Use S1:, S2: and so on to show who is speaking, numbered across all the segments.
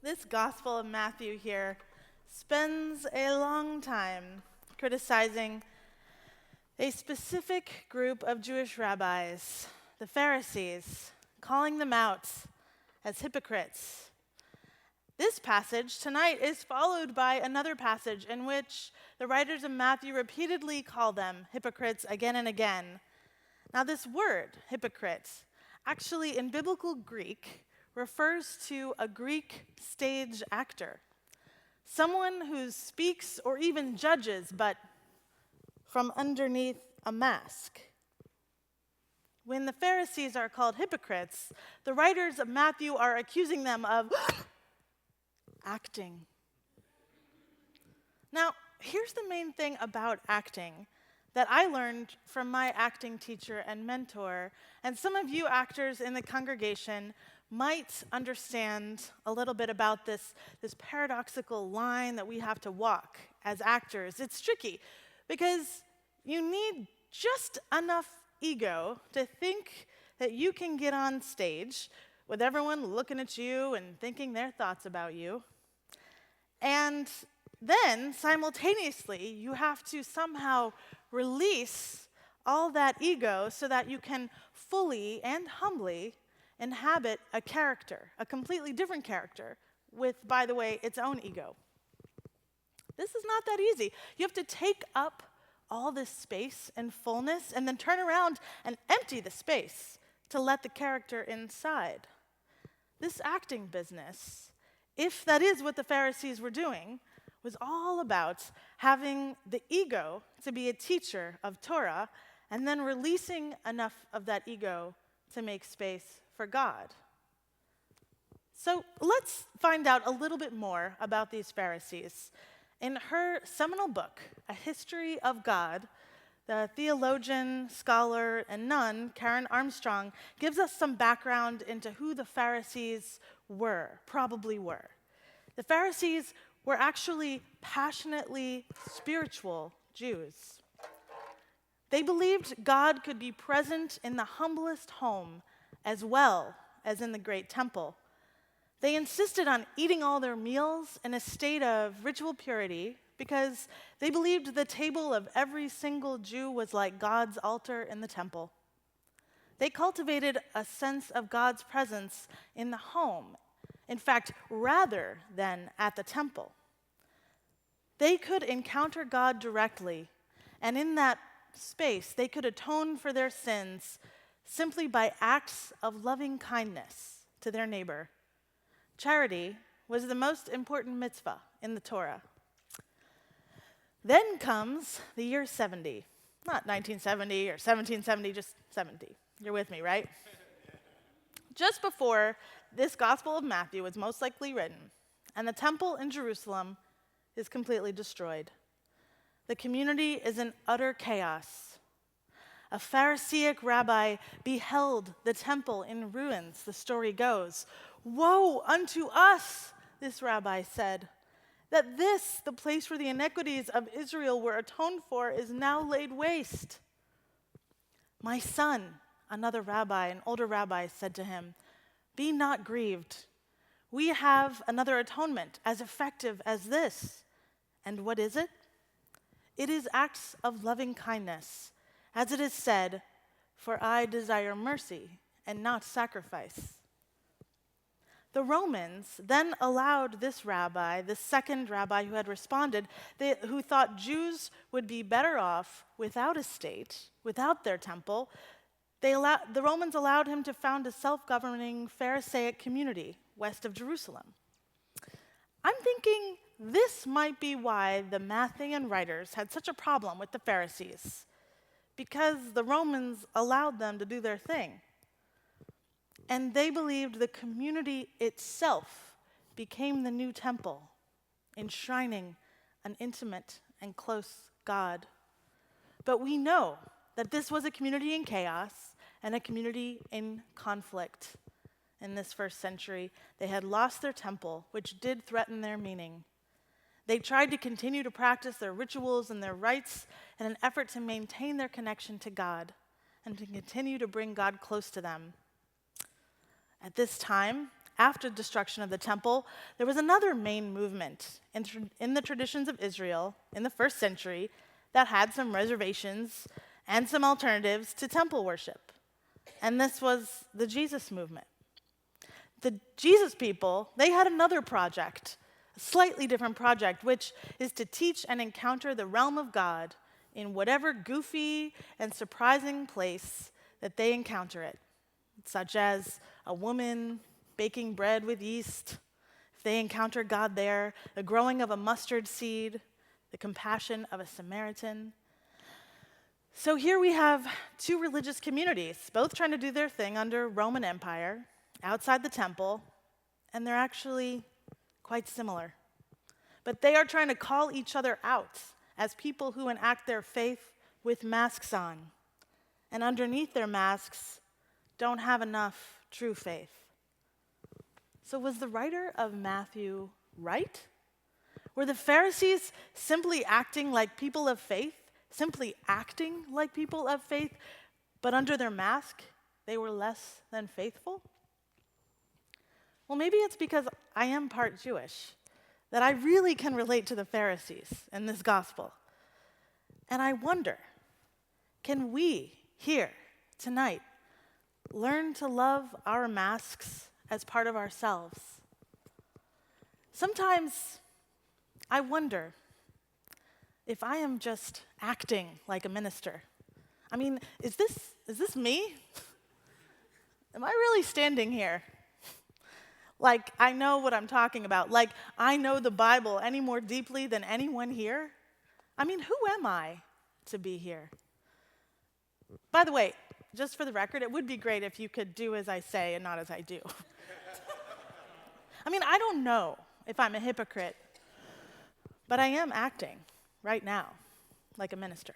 S1: This Gospel of Matthew here spends a long time criticizing a specific group of Jewish rabbis, the Pharisees, calling them out as hypocrites. This passage tonight is followed by another passage in which the writers of Matthew repeatedly call them hypocrites again and again. Now, this word, hypocrite, actually in biblical Greek refers to a Greek stage actor, someone who speaks or even judges, but from underneath a mask. When the Pharisees are called hypocrites, the writers of Matthew are accusing them of acting. Now, here's the main thing about acting that I learned from my acting teacher and mentor, and some of you actors in the congregation might understand a little bit about this paradoxical line that we have to walk as actors. It's tricky because you need just enough ego to think that you can get on stage with everyone looking at you and thinking their thoughts about you. And then, simultaneously, you have to somehow release all that ego so that you can fully and humbly inhabit a character, a completely different character, with, by the way, its own ego. This is not that easy. You have to take up all this space and fullness and then turn around and empty the space to let the character inside. This acting business, if that is what the Pharisees were doing, was all about having the ego to be a teacher of Torah and then releasing enough of that ego to make space for God. So let's find out a little bit more about these Pharisees. In her seminal book, A History of God, the theologian, scholar, and nun, Karen Armstrong, gives us some background into who the Pharisees probably were. The Pharisees were actually passionately spiritual Jews. They believed God could be present in the humblest home as well as in the great temple. They insisted on eating all their meals in a state of ritual purity because they believed the table of every single Jew was like God's altar in the temple. They cultivated a sense of God's presence in the home, in fact, rather than at the temple. They could encounter God directly, and in that space, they could atone for their sins simply by acts of loving kindness to their neighbor. Charity was the most important mitzvah in the Torah. Then comes the year 70. Not 1970 or 1770, just 70. You're with me, right? Just before this Gospel of Matthew was most likely written, and the temple in Jerusalem is completely destroyed. The community is in utter chaos. A Pharisaic rabbi beheld the temple in ruins, the story goes. "Woe unto us," this rabbi said, "that this, the place where the iniquities of Israel were atoned for, is now laid waste." "My son," another rabbi, an older rabbi, said to him, "be not grieved. We have another atonement as effective as this." And what is it? It is acts of loving kindness. As it is said, "For I desire mercy and not sacrifice." The Romans then allowed this rabbi, the second rabbi who had responded, who thought Jews would be better off without a state, without their temple, the Romans allowed him to found a self-governing Pharisaic community west of Jerusalem. I'm thinking this might be why the Matthean writers had such a problem with the Pharisees, because the Romans allowed them to do their thing. And they believed the community itself became the new temple, enshrining an intimate and close God. But we know that this was a community in chaos and a community in conflict. In this first century, they had lost their temple, which did threaten their meaning. They tried to continue to practice their rituals and their rites in an effort to maintain their connection to God and to continue to bring God close to them. At this time, after the destruction of the temple, there was another main movement in the traditions of Israel in the first century that had some reservations and some alternatives to temple worship. And this was the Jesus movement. The Jesus people, they had another project, a slightly different project, which is to teach and encounter the realm of God in whatever goofy and surprising place that they encounter it, such as a woman baking bread with yeast, if they encounter God there, the growing of a mustard seed, the compassion of a Samaritan. So here we have two religious communities, both trying to do their thing under Roman Empire, outside the temple, and they're actually quite similar. But they are trying to call each other out as people who enact their faith with masks on, and underneath their masks don't have enough true faith. So was the writer of Matthew right? Were the Pharisees simply acting like people of faith, but under their mask, they were less than faithful? Well, maybe it's because I am part Jewish that I really can relate to the Pharisees in this gospel. And I wonder, can we here tonight learn to love our masks as part of ourselves? Sometimes I wonder if I am just acting like a minister. I mean, is this me? Am I really standing here? Like, I know what I'm talking about. Like, I know the Bible any more deeply than anyone here. I mean, who am I to be here? By the way, just for the record, it would be great if you could do as I say and not as I do. I mean, I don't know if I'm a hypocrite, but I am acting right now like a minister.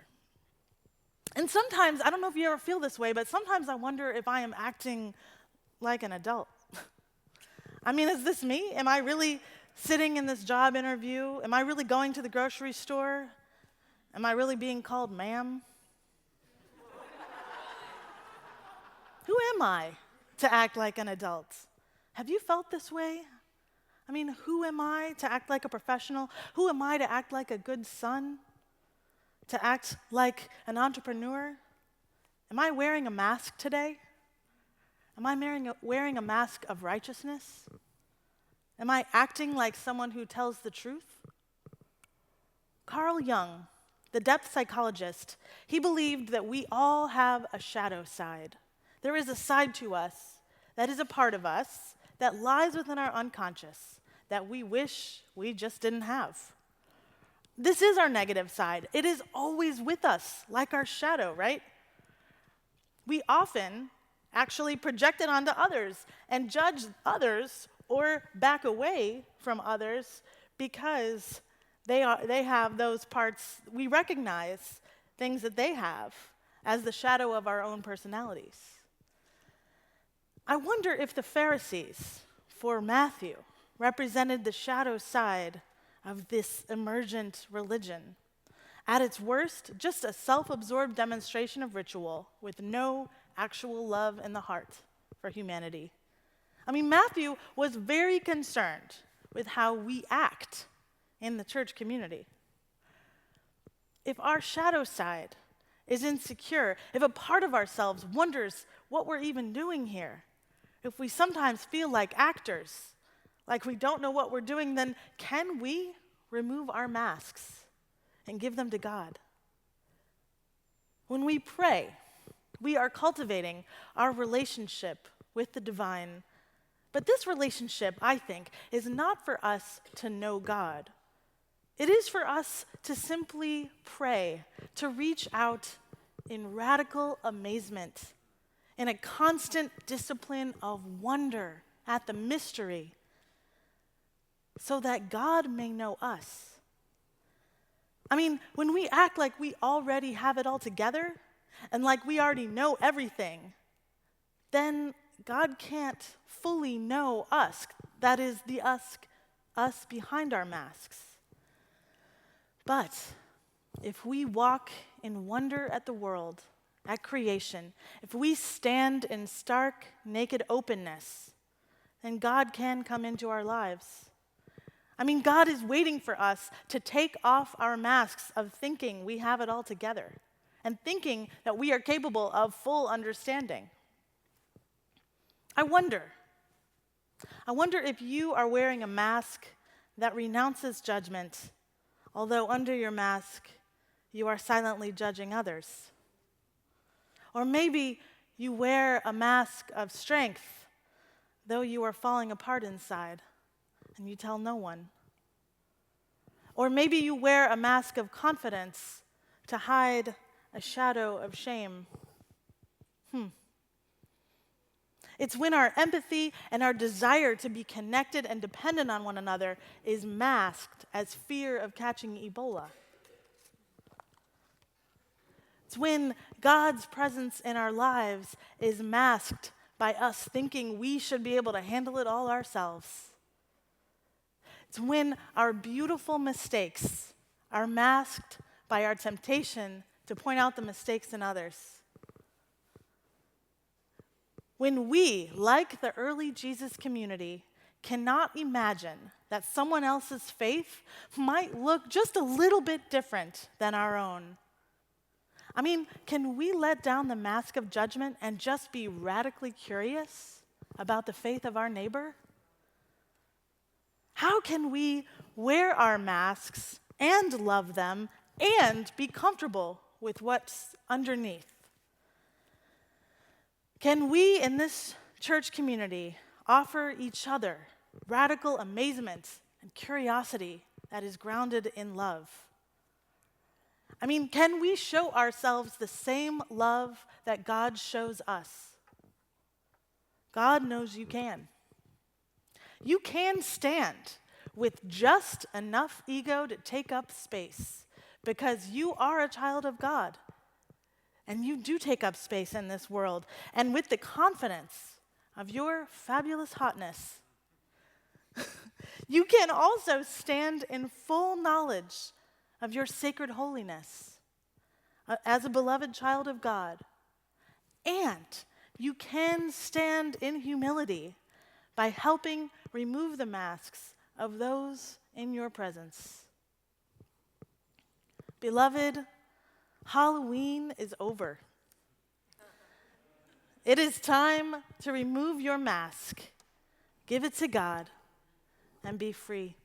S1: And sometimes, I don't know if you ever feel this way, but sometimes I wonder if I am acting like an adult. I mean, is this me? Am I really sitting in this job interview? Am I really going to the grocery store? Am I really being called ma'am? Who am I to act like an adult? Have you felt this way? I mean, who am I to act like a professional? Who am I to act like a good son? To act like an entrepreneur? Am I wearing a mask today? Am I wearing a mask of righteousness? Am I acting like someone who tells the truth? Carl Jung, the depth psychologist, he believed that we all have a shadow side. There is a side to us that is a part of us that lies within our unconscious that we wish we just didn't have. This is our negative side. It is always with us, like our shadow, right? We often actually project it onto others and judge others or back away from others because they have those parts. We recognize things that they have as the shadow of our own personalities. I wonder if the Pharisees, for Matthew, represented the shadow side of this emergent religion. At its worst, just a self-absorbed demonstration of ritual with no actual love in the heart for humanity. I mean, Matthew was very concerned with how we act in the church community. If our shadow side is insecure, if a part of ourselves wonders what we're even doing here, if we sometimes feel like actors, like we don't know what we're doing, then can we remove our masks and give them to God? When we pray, we are cultivating our relationship with the divine. But this relationship, I think, is not for us to know God. It is for us to simply pray, to reach out in radical amazement, in a constant discipline of wonder at the mystery, so that God may know us. I mean, when we act like we already have it all together and like we already know everything, then God can't fully know us. That is the us behind our masks. But if we walk in wonder at the world, at creation, if we stand in stark, naked openness then God can come into our lives. I mean, God is waiting for us to take off our masks of thinking we have it all together and thinking that we are capable of full understanding. I wonder if you are wearing a mask that renounces judgment, although under your mask, you are silently judging others. Or maybe you wear a mask of strength, though you are falling apart inside, and you tell no one. Or maybe you wear a mask of confidence to hide a shadow of shame. It's when our empathy and our desire to be connected and dependent on one another is masked as fear of catching Ebola. It's when God's presence in our lives is masked by us thinking we should be able to handle it all ourselves. It's when our beautiful mistakes are masked by our temptation to point out the mistakes in others. When we, like the early Jesus community, cannot imagine that someone else's faith might look just a little bit different than our own. I mean, can we let down the mask of judgment and just be radically curious about the faith of our neighbor? How can we wear our masks and love them and be comfortable with what's underneath? Can we in this church community offer each other radical amazement and curiosity that is grounded in love? I mean, can we show ourselves the same love that God shows us? God knows you can. You can stand with just enough ego to take up space because you are a child of God. And you do take up space in this world. And with the confidence of your fabulous hotness, you can also stand in full knowledge of your sacred holiness as a beloved child of God. And you can stand in humility by helping remove the masks of those in your presence. Beloved, Halloween is over. It is time to remove your mask, give it to God, and be free.